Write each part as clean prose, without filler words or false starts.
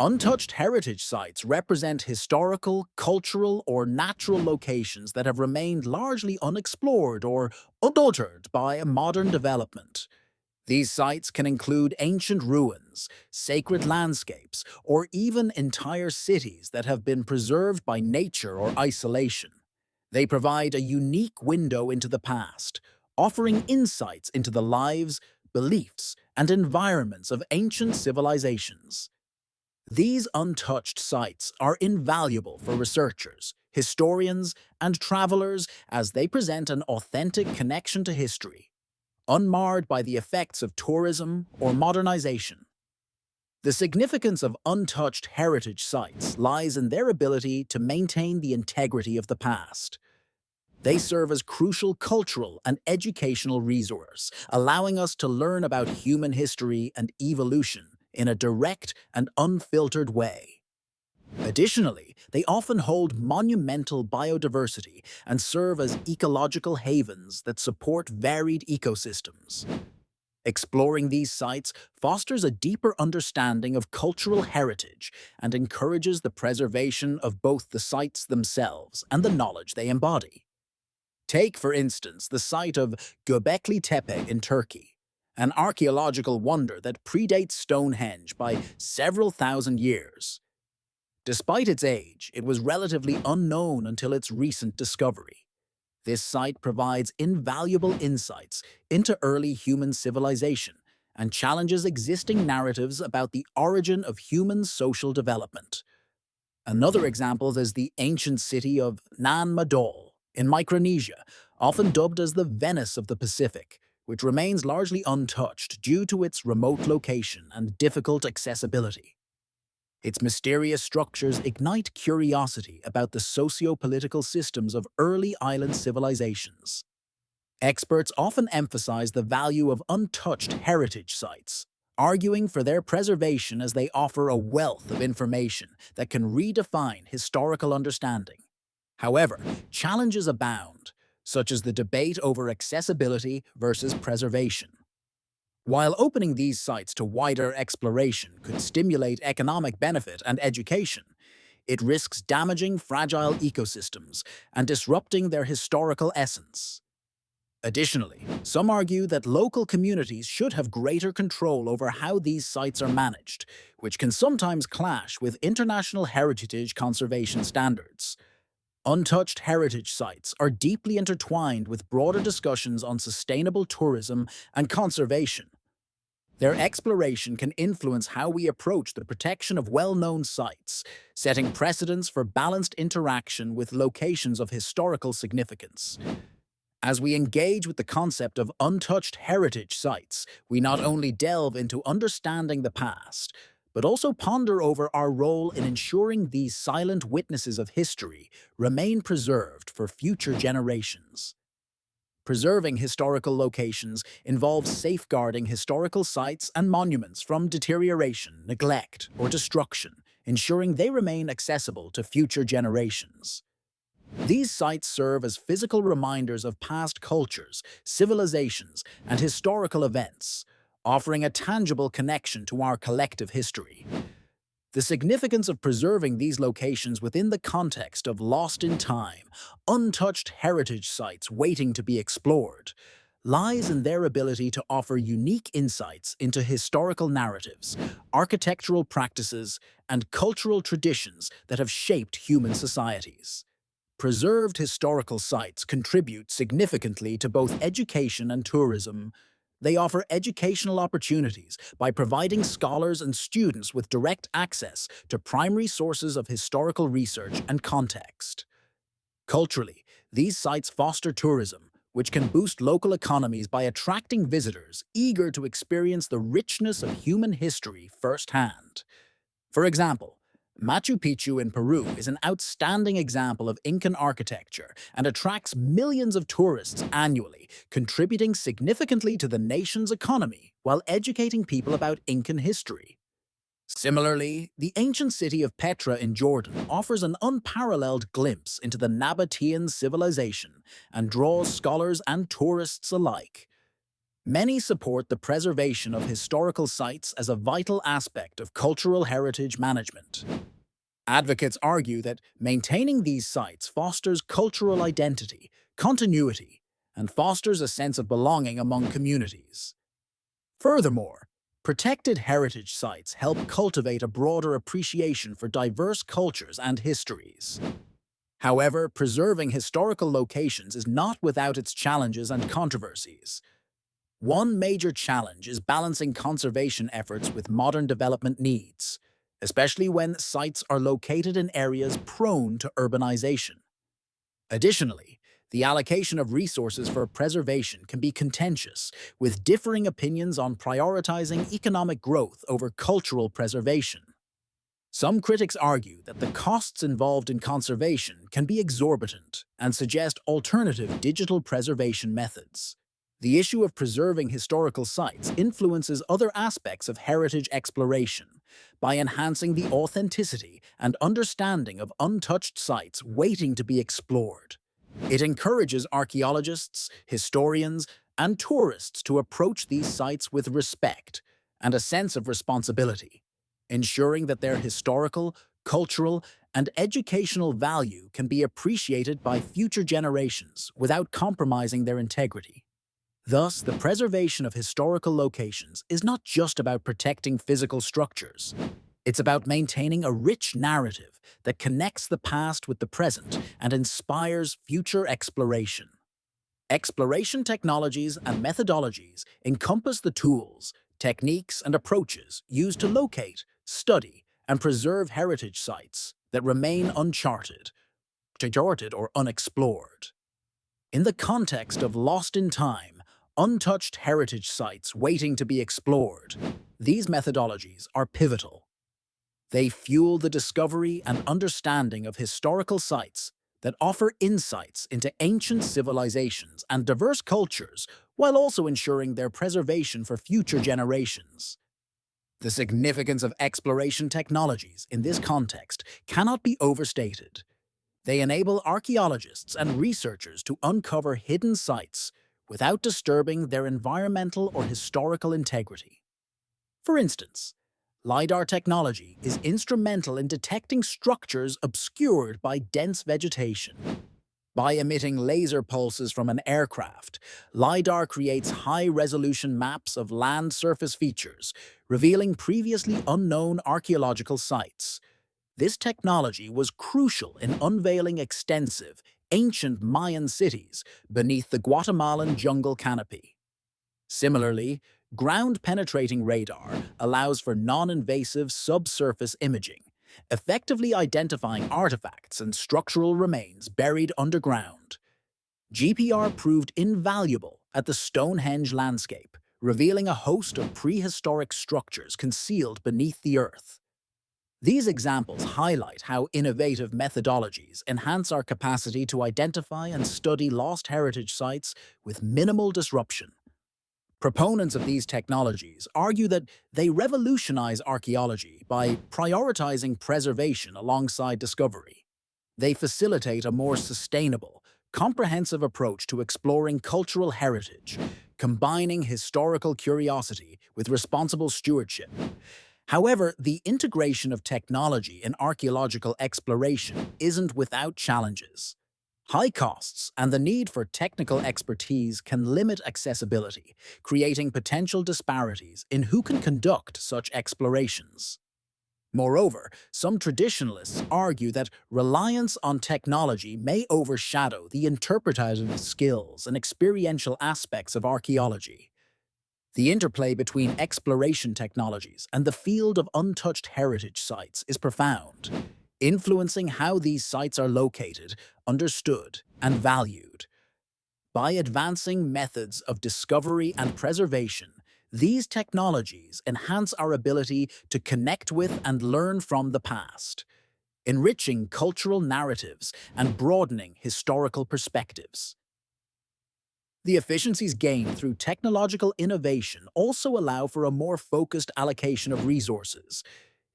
Untouched heritage sites represent historical, cultural, or natural locations that have remained largely unexplored or unaltered by modern development. These sites can include ancient ruins, sacred landscapes, or even entire cities that have been preserved by nature or isolation. They provide a unique window into the past, offering insights into the lives, beliefs, and environments of ancient civilizations. These untouched sites are invaluable for researchers, historians, and travelers as they present an authentic connection to history, unmarred by the effects of tourism or modernization. The significance of untouched heritage sites lies in their ability to maintain the integrity of the past. They serve as crucial cultural and educational resource, allowing us to learn about human history and evolution in a direct and unfiltered way. Additionally, they often hold monumental biodiversity and serve as ecological havens that support varied ecosystems. Exploring these sites fosters a deeper understanding of cultural heritage and encourages the preservation of both the sites themselves and the knowledge they embody. Take, for instance, the site of Göbekli Tepe in Turkey, an archaeological wonder that predates Stonehenge by several thousand years. Despite its age, it was relatively unknown until its recent discovery. This site provides invaluable insights into early human civilization and challenges existing narratives about the origin of human social development. Another example is the ancient city of Nan Madal in Micronesia, often dubbed as the Venice of the Pacific, which remains largely untouched due to its remote location and difficult accessibility. Its mysterious structures ignite curiosity about the socio-political systems of early island civilizations. Experts often emphasize the value of untouched heritage sites, arguing for their preservation as they offer a wealth of information that can redefine historical understanding. However, challenges abound, such as the debate over accessibility versus preservation. While opening these sites to wider exploration could stimulate economic benefit and education, it risks damaging fragile ecosystems and disrupting their historical essence. Additionally, some argue that local communities should have greater control over how these sites are managed, which can sometimes clash with international heritage conservation standards. Untouched heritage sites are deeply intertwined with broader discussions on sustainable tourism and conservation. Their exploration can influence how we approach the protection of well-known sites, setting precedents for balanced interaction with locations of historical significance. As we engage with the concept of untouched heritage sites, we not only delve into understanding the past, but also ponder over our role in ensuring these silent witnesses of history remain preserved for future generations. Preserving historical locations involves safeguarding historical sites and monuments from deterioration, neglect, or destruction, ensuring they remain accessible to future generations. These sites serve as physical reminders of past cultures, civilizations, and historical events, offering a tangible connection to our collective history. The significance of preserving these locations within the context of lost in time, untouched heritage sites waiting to be explored lies in their ability to offer unique insights into historical narratives, architectural practices, and cultural traditions that have shaped human societies. Preserved historical sites contribute significantly to both education and tourism. They offer educational opportunities by providing scholars and students with direct access to primary sources of historical research and context. Culturally, these sites foster tourism, which can boost local economies by attracting visitors eager to experience the richness of human history firsthand. For example, Machu Picchu in Peru is an outstanding example of Incan architecture and attracts millions of tourists annually, contributing significantly to the nation's economy while educating people about Incan history. Similarly, the ancient city of Petra in Jordan offers an unparalleled glimpse into the Nabatean civilization and draws scholars and tourists alike. Many support the preservation of historical sites as a vital aspect of cultural heritage management. Advocates argue that maintaining these sites fosters cultural identity, continuity, and fosters a sense of belonging among communities. Furthermore, protected heritage sites help cultivate a broader appreciation for diverse cultures and histories. However, preserving historical locations is not without its challenges and controversies. One major challenge is balancing conservation efforts with modern development needs, especially when sites are located in areas prone to urbanization. Additionally, the allocation of resources for preservation can be contentious, with differing opinions on prioritizing economic growth over cultural preservation. Some critics argue that the costs involved in conservation can be exorbitant and suggest alternative digital preservation methods. The issue of preserving historical sites influences other aspects of heritage exploration by enhancing the authenticity and understanding of untouched sites waiting to be explored. It encourages archaeologists, historians, and tourists to approach these sites with respect and a sense of responsibility, ensuring that their historical, cultural, and educational value can be appreciated by future generations without compromising their integrity. Thus, the preservation of historical locations is not just about protecting physical structures. It's about maintaining a rich narrative that connects the past with the present and inspires future exploration. Exploration technologies and methodologies encompass the tools, techniques, and approaches used to locate, study, and preserve heritage sites that remain uncharted or unexplored. In the context of lost in time, untouched heritage sites waiting to be explored, these methodologies are pivotal. They fuel the discovery and understanding of historical sites that offer insights into ancient civilizations and diverse cultures while also ensuring their preservation for future generations. The significance of exploration technologies in this context cannot be overstated. They enable archaeologists and researchers to uncover hidden sites without disturbing their environmental or historical integrity. For instance, LiDAR technology is instrumental in detecting structures obscured by dense vegetation. By emitting laser pulses from an aircraft, LiDAR creates high-resolution maps of land surface features, revealing previously unknown archaeological sites. This technology was crucial in unveiling extensive, ancient Mayan cities beneath the Guatemalan jungle canopy. Similarly, ground-penetrating radar allows for non-invasive subsurface imaging, effectively identifying artifacts and structural remains buried underground. GPR proved invaluable at the Stonehenge landscape, revealing a host of prehistoric structures concealed beneath the earth. These examples highlight how innovative methodologies enhance our capacity to identify and study lost heritage sites with minimal disruption. Proponents of these technologies argue that they revolutionize archaeology by prioritizing preservation alongside discovery. They facilitate a more sustainable, comprehensive approach to exploring cultural heritage, combining historical curiosity with responsible stewardship. However, the integration of technology in archaeological exploration isn't without challenges. High costs and the need for technical expertise can limit accessibility, creating potential disparities in who can conduct such explorations. Moreover, some traditionalists argue that reliance on technology may overshadow the interpretative skills and experiential aspects of archaeology. The interplay between exploration technologies and the field of untouched heritage sites is profound, influencing how these sites are located, understood, and valued. By advancing methods of discovery and preservation, these technologies enhance our ability to connect with and learn from the past, enriching cultural narratives and broadening historical perspectives. The efficiencies gained through technological innovation also allow for a more focused allocation of resources,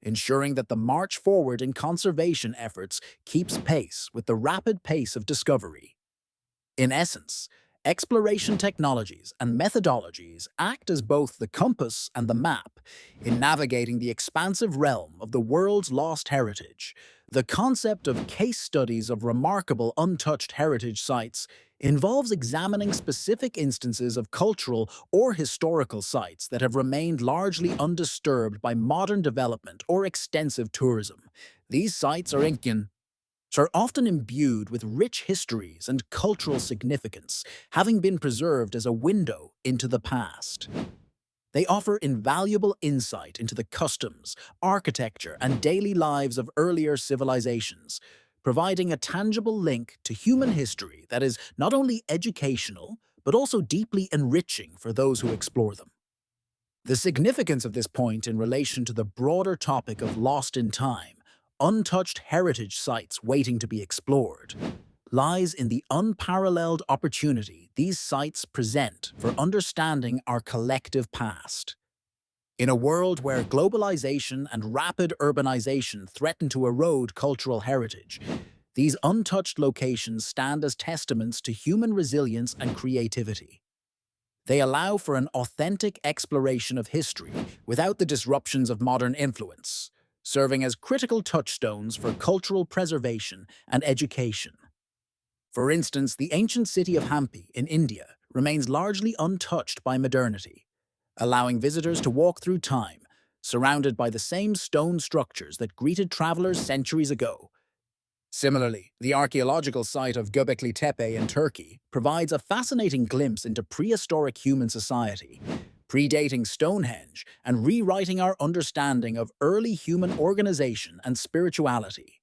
ensuring that the march forward in conservation efforts keeps pace with the rapid pace of discovery. In essence, Exploration technologies and methodologies act as both the compass and the map in navigating the expansive realm of the world's lost heritage. The concept of case studies of remarkable untouched heritage sites involves examining specific instances of cultural or historical sites that have remained largely undisturbed by modern development or extensive tourism. These sites are often imbued with rich histories and cultural significance, having been preserved as a window into the past. They offer invaluable insight into the customs, architecture, and daily lives of earlier civilizations, providing a tangible link to human history that is not only educational, but also deeply enriching for those who explore them. The significance of this point in relation to the broader topic of lost in time, untouched heritage sites waiting to be explored, lies in the unparalleled opportunity these sites present for understanding our collective past. In a world where globalization and rapid urbanization threaten to erode cultural heritage, these untouched locations stand as testaments to human resilience and creativity. They allow for an authentic exploration of history without the disruptions of modern influence, serving as critical touchstones for cultural preservation and education. For instance, the ancient city of Hampi in India remains largely untouched by modernity, allowing visitors to walk through time, surrounded by the same stone structures that greeted travelers centuries ago. Similarly, the archaeological site of Göbekli Tepe in Turkey provides a fascinating glimpse into prehistoric human society, predating Stonehenge and rewriting our understanding of early human organization and spirituality.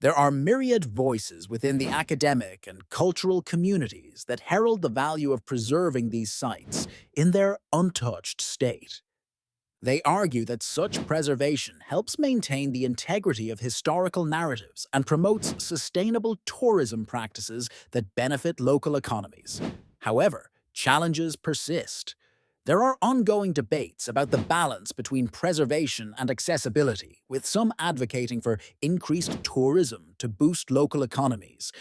There are myriad voices within the academic and cultural communities that herald the value of preserving these sites in their untouched state. They argue that such preservation helps maintain the integrity of historical narratives and promotes sustainable tourism practices that benefit local economies. However, challenges persist. There are ongoing debates about the balance between preservation and accessibility, with some advocating for increased tourism to boost local economies,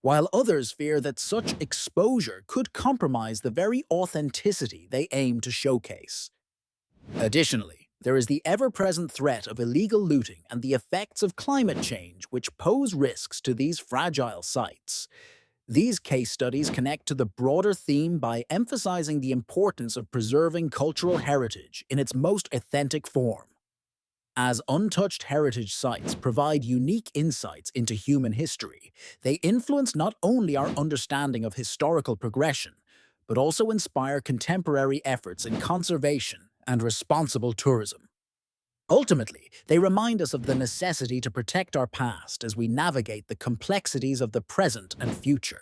while others fear that such exposure could compromise the very authenticity they aim to showcase. Additionally, there is the ever-present threat of illegal looting and the effects of climate change, which pose risks to these fragile sites. These case studies connect to the broader theme by emphasizing the importance of preserving cultural heritage in its most authentic form. As untouched heritage sites provide unique insights into human history, they influence not only our understanding of historical progression, but also inspire contemporary efforts in conservation and responsible tourism. Ultimately, they remind us of the necessity to protect our past as we navigate the complexities of the present and future.